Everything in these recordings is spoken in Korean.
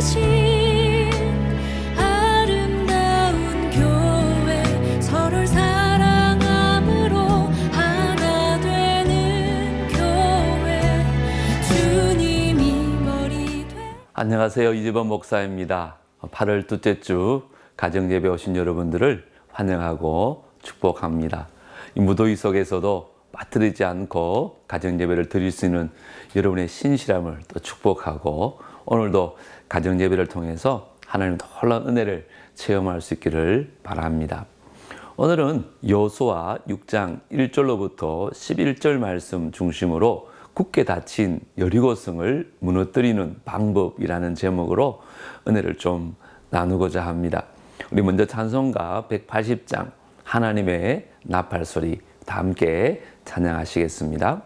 하신 아름다운 교회, 서로를 사랑함으로 하나 되는 교회, 주님이 머리 되. 안녕하세요. 이재범 목사입니다. 8월 둘째 주 가정예배 오신 여러분들을 환영하고 축복합니다. 이 무더위 속에서도 빠뜨리지 않고 가정예배를 드릴 수 있는 여러분의 신실함을 또 축복하고, 오늘도 가정예배를 통해서 하나님 놀라운 은혜를 체험할 수 있기를 바랍니다. 오늘은 여호수아 6장 1절로부터 11절 말씀 중심으로 굳게 닫힌 여리고성을 무너뜨리는 방법이라는 제목으로 은혜를 좀 나누고자 합니다. 우리 먼저 찬송가 180장 하나님의 나팔소리 다 함께 찬양하시겠습니다.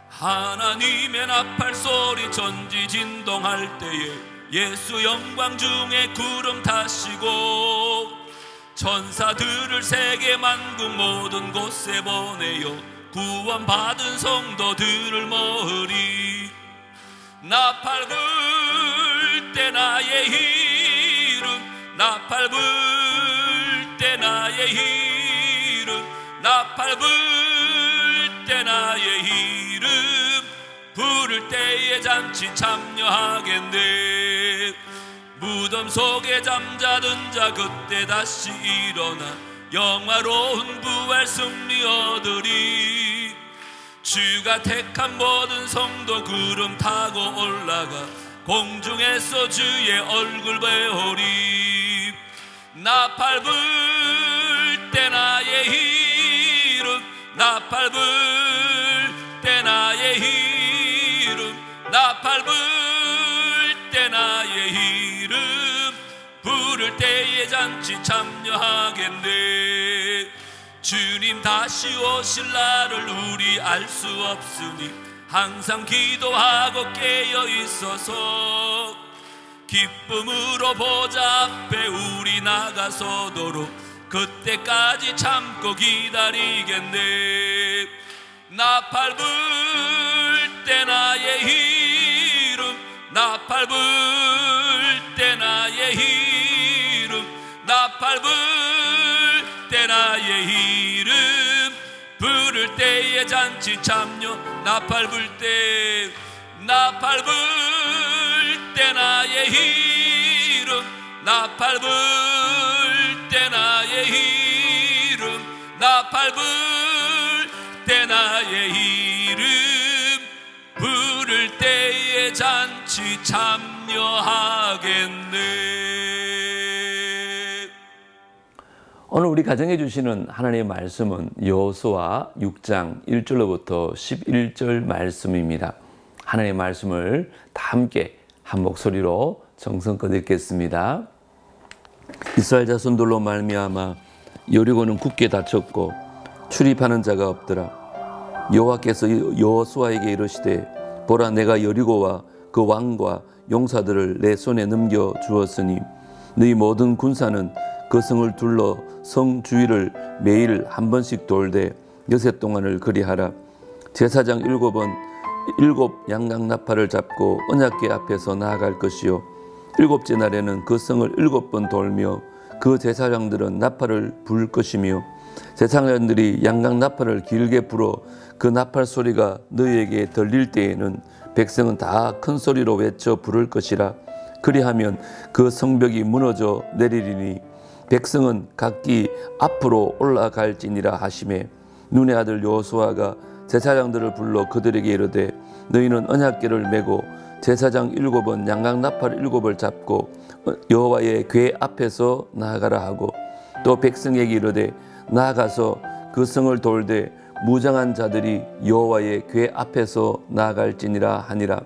하나님의 나팔소리 전지진동할 때에 예수 영광 중에 구름 타시고 천사들을 세계 만국 모든 곳에 보내어 구원받은 성도들을 모으리. 나팔 불 때 나의 이름, 나팔 불 때 나의 이름, 나팔 불 때 나의 이름, 부를 때에 잔치 참여하겠네. 무덤 속에 잠자던 자 그때 다시 일어나 영화로운 부활 승리 얻으리. 주가 택한 모든 성도 구름 타고 올라가 공중에서 주의 얼굴 배우리. 나팔 불 때 나의 이름, 나팔 불 때 나의 이름, 나팔 불 때 나의 이름, 부를 때에 잔치 참여하겠네. 주님 다시 오실 날을 우리 알 수 없으니 항상 기도하고 깨어 있어서 기쁨으로 보좌 앞에 우리 나가서도록 그때까지 참고 기다리겠네. 나팔 불 때 나의 이름, 나팔 불 때 나의 이름, 나팔 불 때 나의 이름, 부를 때에 잔치 참여. 나팔 불 때, 나팔 불 때 나의 이름, 나팔 불 때 나의 이름, 나팔 불 때 나의 이름, 부를 때에 잔치 참여하겠네. 오늘 우리 가정해 주시는 하나님의 말씀은 여호수아 6장 1절로부터 11절 말씀입니다. 하나님의 말씀을 다 함께 한 목소리로 정성껏 읽겠습니다. 이스라엘 자손들로 말미암아 여리고는 굳게 닫혔고 출입하는 자가 없더라. 여호와께서 여호수아에게 이르시되, 보라, 내가 여리고와 그 왕과 용사들을 내 손에 넘겨 주었으니 너희 모든 군사는 그 성을 둘러 성 주위를 매일 한 번씩 돌되 여섯 동안을 그리하라. 제사장 7은 7 양각 나팔을 잡고 언약궤 앞에서 나아갈 것이요, 7째 날에는 그 성을 7번 돌며 그 제사장들은 나팔을 불 것이며, 제사장들이 양각 나팔을 길게 불어 그 나팔 소리가 너희에게 들릴 때에는 백성은 다 큰 소리로 외쳐 부를 것이라. 그리하면 그 성벽이 무너져 내리리니 백성은 각기 앞으로 올라갈지니라 하시매, 눈의 아들 여호수아가 제사장들을 불러 그들에게 이르되, 너희는 언약궤를 메고 제사장 7은 양각 나팔 7을 잡고 여호와의 궤 앞에서 나아가라 하고, 또 백성에게 이르되, 나아가서 그 성을 돌되 무장한 자들이 여호와의 궤 앞에서 나아갈지니라 하니라.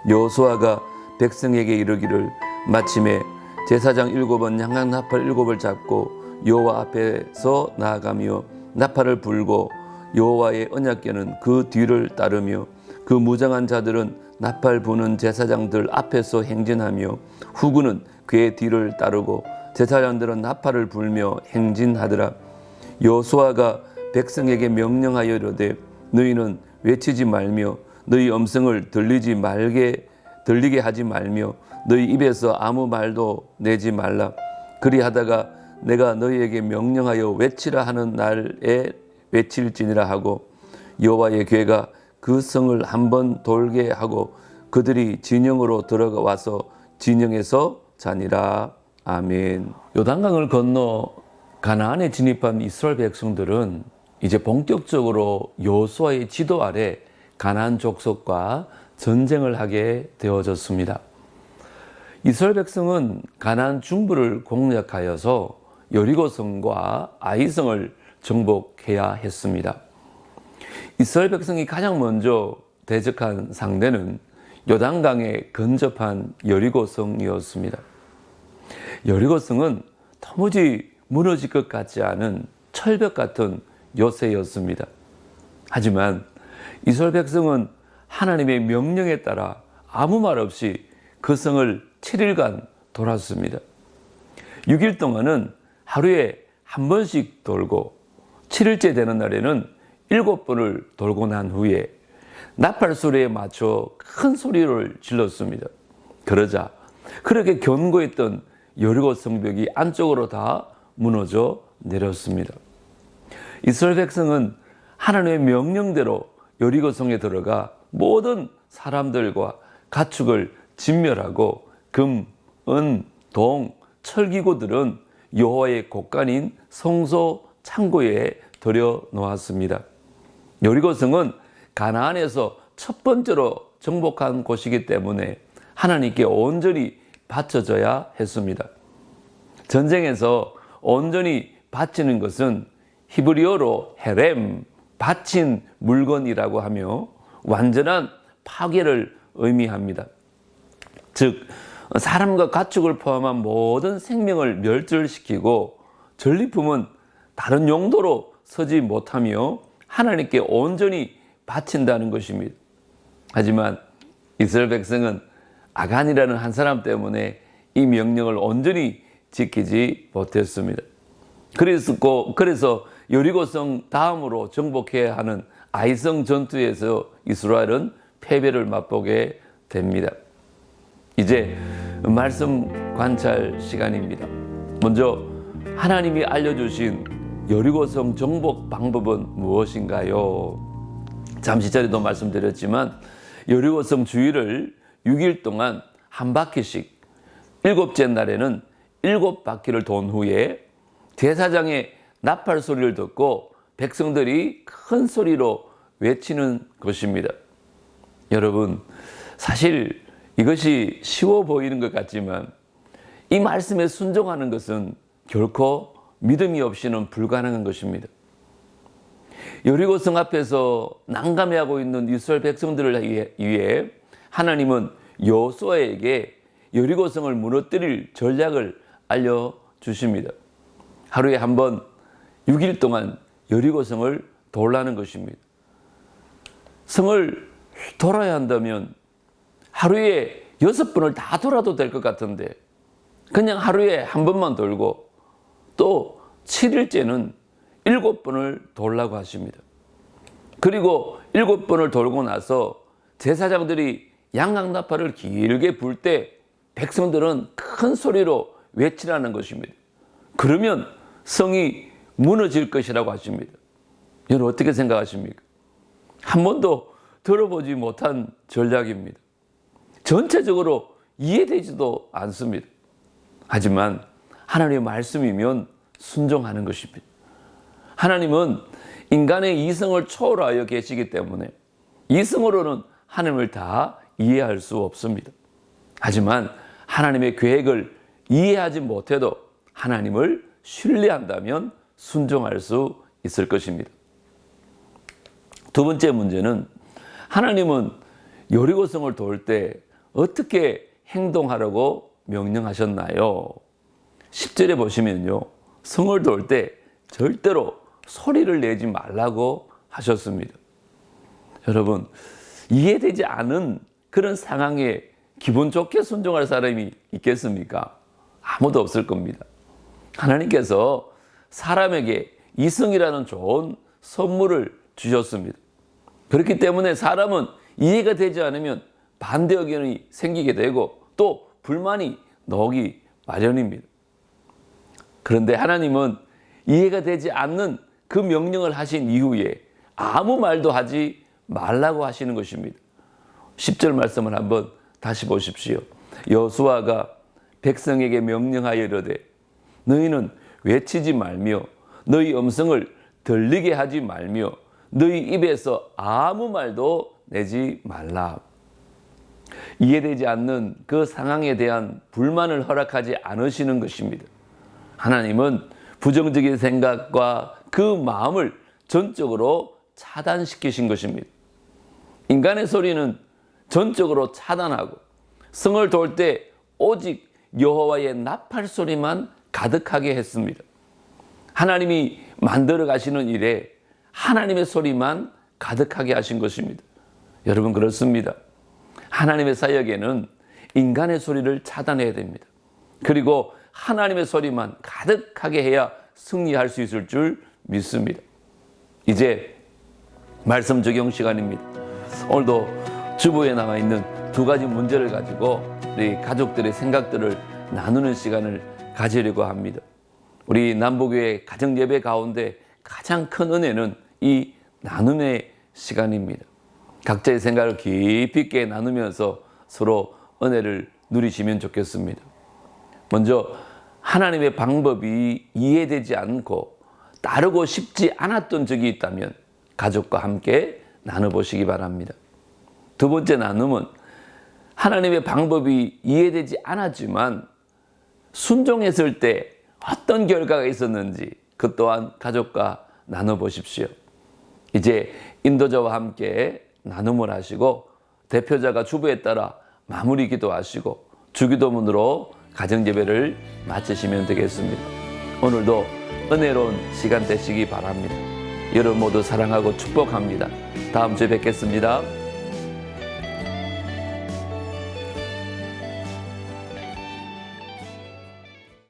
여호수아가 백성에게 이르기를, 마침에 제사장 7은 양각 나팔 7을 잡고 여호와 앞에서 나아가며 나팔을 불고 여호와의 언약궤는 그 뒤를 따르며 그 무장한 자들은 나팔 부는 제사장들 앞에서 행진하며 후군은 그의 뒤를 따르고 제사장들은 나팔을 불며 행진하더라. 여호수아가 백성에게 명령하여 이르되, 너희는 외치지 말며 너희 음성을 들리게 하지 말며 너희 입에서 아무 말도 내지 말라. 그리하다가 내가 너희에게 명령하여 외치라 하는 날에 외칠지니라 하고 여호와의 괴가 그 성을 한번 돌게 하고 그들이 진영으로 들어가서 진영에서 자니라. 아멘. 요단강을 건너 가나안에 진입한 이스라엘 백성들은 이제 본격적으로 여호수아의 지도 아래 가나안 족속과 전쟁을 하게 되어졌습니다. 이스라엘 백성은 가나안 중부를 공략하여서 여리고성과 아이성을 정복해야 했습니다. 이스라엘 백성이 가장 먼저 대적한 상대는 요단강에 근접한 여리고성이었습니다. 여리고성은 도무지 무너질 것 같지 않은 철벽 같은 요새였습니다. 하지만 이스라엘 백성은 하나님의 명령에 따라 아무 말 없이 그 성을 7일간 돌았습니다. 6일 동안은 하루에 한 번씩 돌고 7일째 되는 날에는 7번을 돌고 난 후에 나팔 소리에 맞춰 큰 소리를 질렀습니다. 그러자 그렇게 견고했던 여리고 성벽이 안쪽으로 다 무너져 내렸습니다. 이스라엘 백성은 하나님의 명령대로 여리고 성에 들어가 모든 사람들과 가축을 진멸하고 금, 은, 동, 철기구들은 여호와의 곳간인 성소 창고에 들여 놓았습니다. 여리고성은 가나안에서 첫 번째로 정복한 곳이기 때문에 하나님께 온전히 바쳐져야 했습니다. 전쟁에서 온전히 바치는 것은 히브리어로 헤렘, 바친 물건이라고 하며 완전한 파괴를 의미합니다. 즉 사람과 가축을 포함한 모든 생명을 멸절시키고 전리품은 다른 용도로 쓰지 못하며 하나님께 온전히 바친다는 것입니다. 하지만 이스라엘 백성은 아간이라는 한 사람 때문에 이 명령을 온전히 지키지 못했습니다. 그래서 여리고성 다음으로 정복해야 하는 아이성 전투에서 이스라엘은 패배를 맛보게 됩니다. 이제 말씀 관찰 시간입니다. 먼저 하나님이 알려주신 여리고성 정복 방법은 무엇인가요? 잠시 전에도 말씀드렸지만 여리고성 주위를 6일 동안 한 바퀴씩 7째 날에는 7바퀴를 돈 후에 제사장의 나팔 소리를 듣고 백성들이 큰 소리로 외치는 것입니다. 여러분, 사실 이것이 쉬워 보이는 것 같지만 이 말씀에 순종하는 것은 결코 믿음이 없이는 불가능한 것입니다. 여리고성 앞에서 난감해하고 있는 이스라엘 백성들을 위해 하나님은 여호수아에게 여리고성을 무너뜨릴 전략을 알려주십니다. 하루에 한 번 6일 동안 여리고성을 돌라는 것입니다. 성을 돌아야 한다면 하루에 6번을 다 돌아도 될 것 같은데 그냥 하루에 한 번만 돌고 또 7일째는 7번을 돌라고 하십니다. 그리고 7번을 돌고 나서 제사장들이 양강나팔을 길게 불 때 백성들은 큰 소리로 외치라는 것입니다. 그러면 성이 무너질 것이라고 하십니다. 여러분 어떻게 생각하십니까? 한 번도 들어보지 못한 전략입니다. 전체적으로 이해되지도 않습니다. 하지만 하나님의 말씀이면 순종하는 것입니다. 하나님은 인간의 이성을 초월하여 계시기 때문에 이성으로는 하나님을 다 이해할 수 없습니다. 하지만 하나님의 계획을 이해하지 못해도 하나님을 신뢰한다면 순종할 수 있을 것입니다. 두 번째 문제는 하나님은 여리고성을 돌 때 어떻게 행동하라고 명령하셨나요? 10절에 보시면요. 성을 돌 때 절대로 소리를 내지 말라고 하셨습니다. 여러분, 이해되지 않은 그런 상황에 기분 좋게 순종할 사람이 있겠습니까? 아무도 없을 겁니다. 하나님께서 사람에게 이성이라는 좋은 선물을 주셨습니다. 그렇기 때문에 사람은 이해가 되지 않으면 반대 의견이 생기게 되고 또 불만이 나오기 마련입니다. 그런데 하나님은 이해가 되지 않는 그 명령을 하신 이후에 아무 말도 하지 말라고 하시는 것입니다. 10절 말씀을 한번 다시 보십시오. 여호수아가 백성에게 명령하여 이르되 너희는 외치지 말며 너희 음성을 들리게 하지 말며 너희 입에서 아무 말도 내지 말라. 이해되지 않는 그 상황에 대한 불만을 허락하지 않으시는 것입니다. 하나님은 부정적인 생각과 그 마음을 전적으로 차단시키신 것입니다. 인간의 소리는 전적으로 차단하고 성을 돌 때 오직 여호와의 나팔 소리만 가득하게 했습니다. 하나님이 만들어 가시는 일에 하나님의 소리만 가득하게 하신 것입니다. 여러분 그렇습니다. 하나님의 사역에는 인간의 소리를 차단해야 됩니다. 그리고 하나님의 소리만 가득하게 해야 승리할 수 있을 줄 믿습니다. 이제 말씀 적용 시간입니다. 오늘도 주보에 나와 있는 두 가지 문제를 가지고 우리 가족들의 생각들을 나누는 시간을 가지려고 합니다. 우리 남부교회 가정예배 가운데 가장 큰 은혜는 이 나눔의 시간입니다. 각자의 생각을 깊이 있게 나누면서 서로 은혜를 누리시면 좋겠습니다. 먼저 하나님의 방법이 이해되지 않고 따르고 싶지 않았던 적이 있다면 가족과 함께 나눠보시기 바랍니다. 두 번째 나눔은 하나님의 방법이 이해되지 않았지만 순종했을 때 어떤 결과가 있었는지 그 또한 가족과 나눠보십시오. 이제 인도자와 함께 나눔을 하시고 대표자가 주보에 따라 마무리 기도하시고 주기도문으로 가정예배를 마치시면 되겠습니다. 오늘도 은혜로운 시간 되시기 바랍니다. 여러분 모두 사랑하고 축복합니다. 다음 주에 뵙겠습니다.